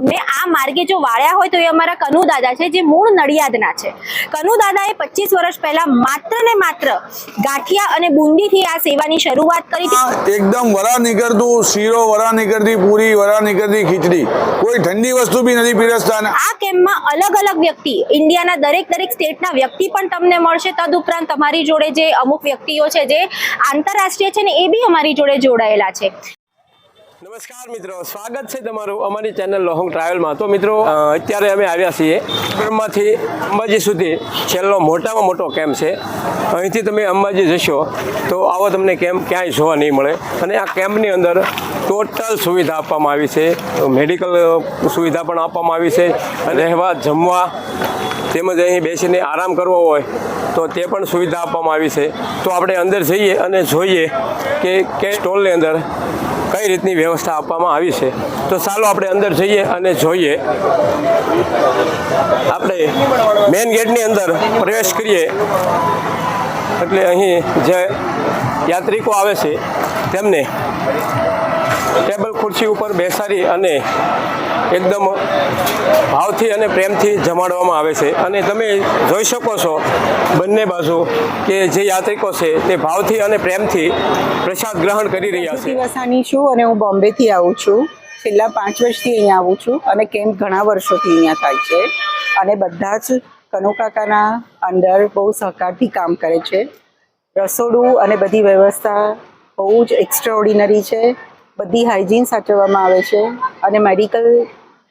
ને આ માર્ગે જો વાળ્યા હોય તો એ અમારા કનુ દાદા છે, જે મૂળ નડિયાદના છે. કનુ દાદાએ 25 વર્ષ પહેલા માત્ર ને માત્ર ગાંઠિયા અને બુંદીથી આ સેવાની શરૂઆત કરી હતી. એકદમ વરા નીકળતું શીરો, વરા નીકળતી પૂરી, વરા નીકળતી ખીચડી, કોઈ ઠંડી વસ્તુ બી નથી પીરસતા. આ કેમ્પમાં અલગ અલગ વ્યક્તિ, ઇન્ડિયાના દરેક સ્ટેટના વ્યક્તિ પણ તમને મળશે. તદુપરાંત તમારી જોડે જે અમુક વ્યક્તિઓ છે જે આંતરરાષ્ટ્રીય છે ને એ બી અમારી જોડે જોડાયેલા છે. નમસ્કાર મિત્રો, સ્વાગત છે તમારું અમારી ચેનલ લોંગ ટ્રાવેલમાં. તો મિત્રો, અત્યારે અમે આવ્યા છીએ બ્રહ્માથી અંબાજી સુધી છેલ્લો મોટામાં મોટો કેમ્પ છે. અહીંથી તમે અંબાજી જશો તો આવો તમને કેમ્પ ક્યાંય જોવા નહીં મળે. અને આ કેમ્પની અંદર ટોટલ સુવિધા આપવામાં આવી છે. મેડિકલ સુવિધા પણ આપવામાં આવી છે, રહેવા જમવા તેમજ અહીં બેસીને આરામ કરવો હોય તો તે પણ સુવિધા આપવામાં આવી છે. તો આપણે અંદર જઈએ અને જોઈએ કે સ્ટોલની અંદર કઈ રીતની વ્યવસ્થા આપવામાં આવી છે. તો ચાલો આપણે અંદર જઈએ અને જોઈએ. આપણે મેઇન ગેટની અંદર પ્રવેશ કરીએ એટલે અહીં જે યાત્રિકો આવે છે તેમને ટેબલ ખુરશી ઉપર બેસાડી અને એકદમ ભાવથી અને પ્રેમથી જમાડવામાં આવે છે. અને તમે જોઈ શકો છો બંને બાજુ કે જે યાત્રિકો છે તે ભાવથી અને પ્રેમથી પ્રસાદ ગ્રહણ કરી રહ્યા છે. વસાની છું અને હું બોમ્બેથી આવું છું. છેલ્લા 5 વર્ષથી અહીંયા આવું છું અને કેમ્પ ઘણા વર્ષોથી અહીંયા થાય છે. અને બધા જ કનુ કાકાના અંદર બહુ સહકારથી કામ કરે છે. રસોડું અને બધી વ્યવસ્થા બહુ જ એક્સ્ટ્રાઓર્ડિનરી છે. બધી હાઇજીન સાચવવામાં આવે છે અને મેડિકલ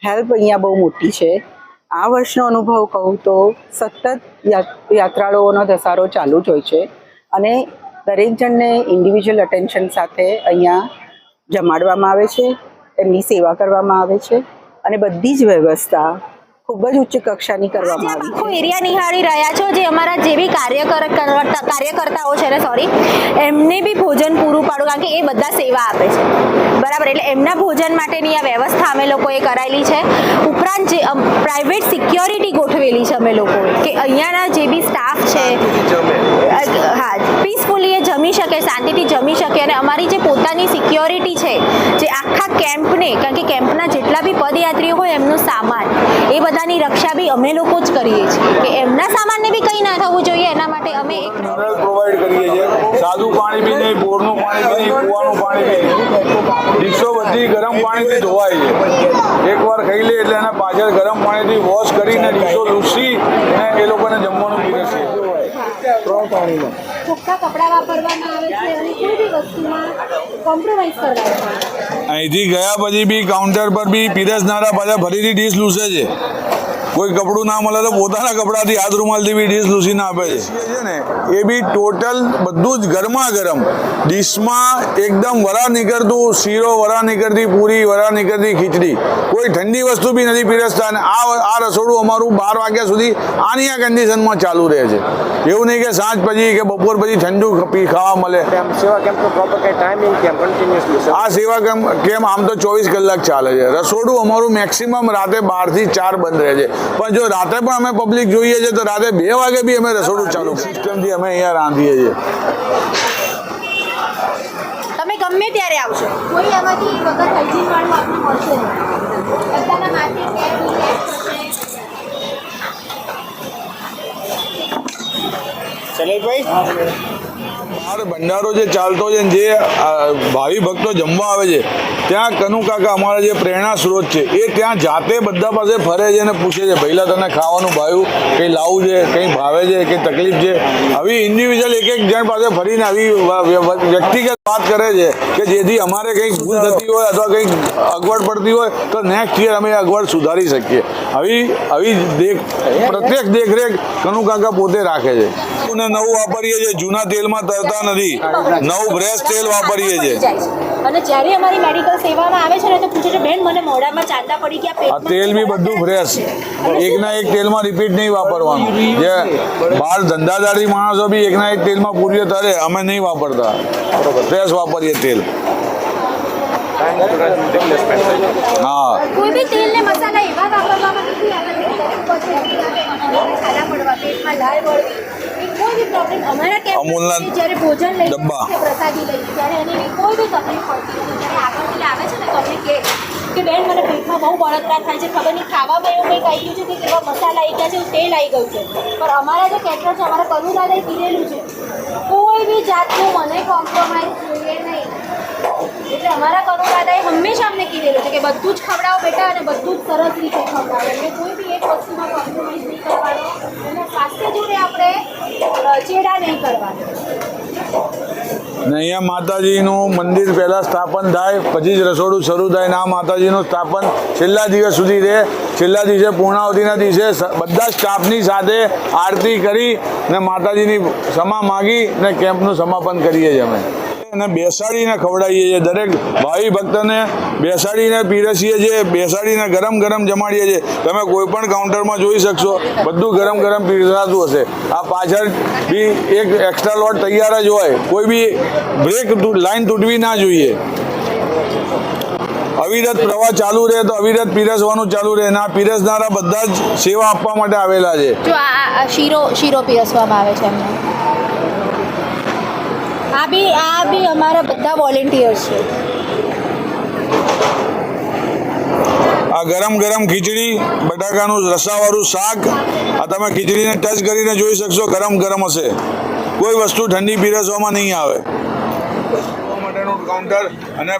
હેલ્પ અહીંયા બહુ મોટી છે. આ વર્ષનો અનુભવ કહું તો સતત યાત્રાળુઓનો ધસારો ચાલુ જ હોય છે અને દરેક જણને ઇન્ડિવિજ્યુઅલ અટેન્શન સાથે અહીંયા જમાડવામાં આવે છે, એમની સેવા કરવામાં આવે છે અને બધી જ વ્યવસ્થા ખૂબ જ ઉચ્ચ કક્ષાની કરવામાં આવી છે. આખો એરિયા નિહાળી રહ્યા છો, જે અમારા જે બી કાર્યકર્તાઓ છે ને એમને બી ભોજન પૂરું પાડું, કારણ કે એ બધા સેવા આપે છે, બરાબર. એટલે એમના ભોજન માટેની આ વ્યવસ્થા અમે લોકોએ કરાયેલી છે. ઉપરાંત જે પ્રાઇવેટ સિક્યોરિટી ગોઠવેલી છે અમે લોકોએ, કે અહીંયાના જે બી સ્ટાફ છે હા પીસફુલી એ જમી શકે, શાંતિથી જમી શકે. અને અમારી જે પોતાની સિક્યોરિટી છે જે આખા કેમ્પને, કારણ કે કેમ્પના જેટલા બી પદયાત્રીઓ હોય એમનો સામાન એ બધાની રક્ષા બી અમે લોકો જ કરીએ છીએ, કે એમના સામાનને બી કંઈ ના થવું જોઈએ એના માટે અમે એક પ્રોવાઈડ કરીએ છીએ. સાદું પાણી બી નહીં, બોરનું પાણી બી નહીં, કૂવાનું પાણી બી નહીં. ડીશો બધી ગરમ પાણીથી ધોવાય છે. એકવાર ખાઈ લે એટલે એના પાછળ ગરમ પાણીથી વોશ કરીને ડીશો લૂસી અને એ લોકોને જમવાનું પીરસે. ચોખ્ખા કપડાં વાપરવામાં આવે છે અને કોઈ બી વસ્તુમાં કોમ્પ્રોમાઇઝ કરવામાં આવે. અહીંથી ગયા પછી બી કાઉન્ટર પર બી પીરસનારા પાછા ફરીથી ડીશ લૂસે છે. કોઈ કપડું ના મળે તો પોતાના કપડાથી હાથ રૂમાલથી બી ડીશ લૂસીને આપે છે ને. એ બી ટોટલ બધું જ ગરમા ગરમ ડીશમાં એકદમ વરા નીકળતું શીરો, વરા નીકળતી પૂરી, વરા નીકળતી ખીચડી, કોઈ ઠંડી વસ્તુ બી નથી પીરસતા. અને આ રસોડું અમારું 12 વાગ્યા સુધી આની આ કન્ડિશનમાં ચાલુ રહે છે. એવું નહીં કે સાંજ પછી કે બપોર પછી ઠંડુ ખાવા મળે. સેવા કેમ્પનો પ્રોપર કઈ ટાઈમિંગ કેમ કન્ટિન્યુઅસલી? આ સેવા કેમ આમ તો 24 કલાક ચાલે છે. રસોડું અમારું મેક્સિમમ રાતે 12 થી 4 બંધ રહે છે, પણ જો રાતે પણ અમે પબ્લિક જોઈએ છે તો રાતે 2 વાગે બી અમે રસોડું ચાલુ સિસ્ટમથી અમે અહીંયા રાંધીએ છીએ. તમે ગમે ત્યારે આવશો, કોઈ આમાંથી વગર હાઇજીન વાળું આપને મળશે નહીં. બધાના માથે ભંડારો જે ચાલતો છે, જે ભાવિ ભક્તો જમવા આવે છે, ત્યાં કનુ કાકા અમારા જે પ્રેરણા સ્ત્રોત છે એ ત્યાં જાતે બધા પાસે ફરે છે અને પૂછે છે, પહેલાં તને ખાવાનું ભાવ્યું, કંઈ લાવવું છે, કંઈ ભાવે છે, કંઈ તકલીફ છે. આવી ઇન્ડિવિજ્યુઅલ એક જણ પાસે ફરીને આવી વ્યક્તિગત વાત કરે છે કે જેથી અમારે કંઈક ભૂલ થતી હોય અથવા કંઈક અગવડ પડતી હોય તો નેક્સ્ટ યર અમે અગવડ સુધારી શકીએ. આવી પ્રત્યેક દેખરેખ કનુ કાકા પોતે રાખે છે. નવું વાપરીએ છીએ, જૂના તેલમાં તરતા નથી, નવું ફ્રેશ તેલ વાપરીએ છીએ. અને જ્યારે અમારી મેડિકલ સેવામાં આવે છે ને તો પૂછે છે, બેન મને મોઢામાં ચાંદા પડી ગયા. આ તેલ બી બધું ફ્રેશ, એકના એક તેલમાં રિપીટ નહીં વાપરવાનું. જે બહાર ધંધાદારી માણસો બી એકના એક તેલમાં પૂરીએ તરે, અમે નહીં વાપરતા, ફ્રેશ વાપરીએ તેલ. હા, કોઈ બી તેલ ને મસાલા એવા વાપરવામાં નથી આવતા કોઈ બી પ્રોબ્લેમ અમારા કેમ્પ અમૂલના જ્યારે ભોજન લઈ ડબ્બા પ્રસાદી લઈ ત્યારે એની કોઈ બી તકલીફ પડતી હોય ત્યારે આગળથી આવે છે ને તો અમને કે કે બેન મને પેટમાં બહુ બળતરા થાય છે, ખબર નહીં ખાવામાં એવું કંઈક આવી ગયું છે કે કેવા મસાલા આવી ગયા છે, તેલ આવી ગયું છે. પણ અમારા જે કેટર છે, અમારા કનુ દાદાએ કીધેલું છે કોઈ બી જાતનું મને કોમ્પ્રોમાઇઝ જોઈએ નહીં. એટલે અમારા કનુ દાદાએ હંમેશા અમને કીધેલું છે કે બધું જ ખવડાવો બેટા અને બધું જ સરસ રીતે ખવડાવો. એટલે કોઈ બી એક વસ્તુમાં કોમ્પ્રોમાઇઝ નહીં કરવાનો અને સ્વાસ્થ્ય જોડે આપણે ચેડા નહીં કરવાના. ને અહીંયા માતાજીનું મંદિર પહેલાં સ્થાપન થાય, પછી જ રસોડું શરૂ થાય. ને આ માતાજીનું સ્થાપન છેલ્લા દિવસ સુધી રહે. છેલ્લા દિવસે પૂર્ણાવતીના દિવસે બધા સ્ટાફની સાથે આરતી કરી ને માતાજીની ક્ષમા માગી ને કેમ્પનું સમાપન કરીએ છીએ અમે. અને બેસાડીને ખવડાવીએ છીએ, દરેક ભાવિ ભક્તને બેસાડીને પીરસીએ છીએ, બેસાડીને ગરમ ગરમ જમાડીએ છીએ. તમે કોઈ પણ કાઉન્ટરમાં જોઈ શકશો, બધું ગરમ ગરમ પીરસાતું હશે. આ પાછળ બી એક એક્સ્ટ્રા લોટ તૈયાર જ હોય, કોઈ બી બ્રેક લાઈન તૂટવી ના જોઈએ. અવિરત પ્રવાહ ચાલુ રહે તો અવિરત પીરસવાનું ચાલુ રહે. ના પીરસનારા બધા જ સેવા આપવા માટે આવેલા છે. જો આ શીરો પીરસવામાં આવે છે અમને. આ બી અમારા બધા વોલેન્ટિયર્સ છે. આ ગરમ ગરમ ખીચડી, બટાકાનું રસાવાળું શાક, આ તમે ખીચડીને ટચ કરીને જોઈ શકશો, ગરમ ગરમ હશે. કોઈ વસ્તુ ઠંડી પીરસવામાં નહીં આવે. માટેનું કાઉન્ટર અને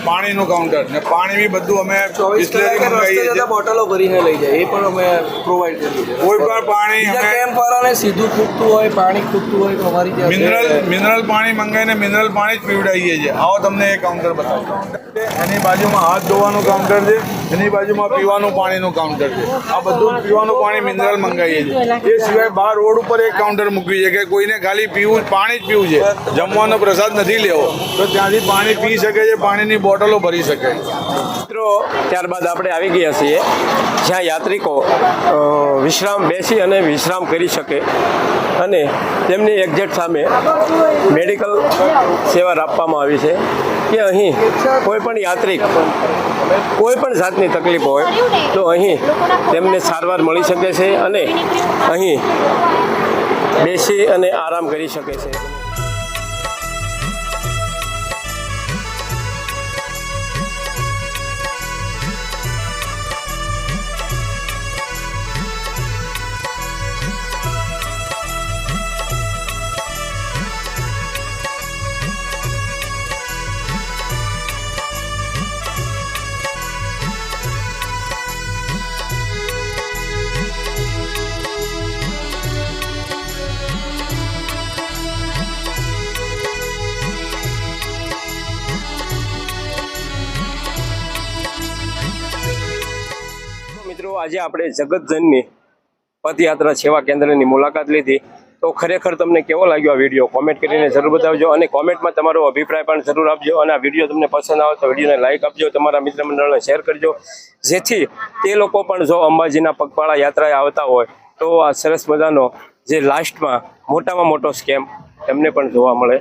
પાણીનું કાઉન્ટર ને પાણી બી બધું અમે બિસ્લેરી મંગાવીએ છીએ. બોટલો ભરીને લઈ જાય એ પણ અમે પ્રોવાઈડ કરીએ છીએ. કોઈ પણ પાણી અમે કેમ્પ વાળાને સીધું ખૂટતું હોય, પાણી ખૂટતું હોય તો અમારી ત્યાં મિનરલ પાણી મંગાવીને મિનરલ પાણી જ પીવડાવીએ છીએ. આવો તમને એ કાઉન્ટર બતાવો. એની બાજુમાં હાથ ધોવાનું કાઉન્ટર છે, એની બાજુમાં પીવાનું પાણીનું કાઉન્ટર છે. આ બધું પીવાનું પાણી મિનરલ મંગાવીએ છીએ. એ સિવાય બહાર રોડ ઉપર એક કાઉન્ટર મૂક્યું છે કે કોઈને ખાલી પાણી જ પીવું છે, જમવાનો પ્રસાદ નથી લેવો, તો ત્યાંથી પાણી પી શકે છે, પાણીની બોટલો ભરી શકે. મિત્રો ત્યારબાદ આપણે આવી ગયા છીએ જ્યાં યાત્રિકો બેસી અને વિશ્રામ કરી શકે અને તેમની એક્ઝેક્ટ સામે મેડિકલ સેવા આપવામાં આવી છે કે અહીં કોઈ પણ યાત્રિક કોઈ પણ જાતની તકલીફ હોય તો અહીં તેમને સારવાર મળી શકે છે અને અહીં બેસી અને આરામ કરી શકે છે. મિત્રો આજે આપણે જગતજનની પદયાત્રા સેવા કેન્દ્રની મુલાકાત લીધી તો ખરેખર તમને કેવો લાગ્યો આ વિડીયો કોમેન્ટ કરીને જરૂર બતાવજો અને કોમેન્ટમાં તમારો અભિપ્રાય પણ જરૂર આપજો અને આ વિડીયો તમને પસંદ આવે તો વિડીયોને લાઇક આપજો, તમારા મિત્ર મંડળને શેર કરજો જેથી તે લોકો પણ જો અંબાજીના પગપાળા યાત્રાએ આવતા હોય તો આ સરસ મજાનો જે લાસ્ટમાં મોટામાં મોટો સ્કેમ એમને પણ જોવા મળે.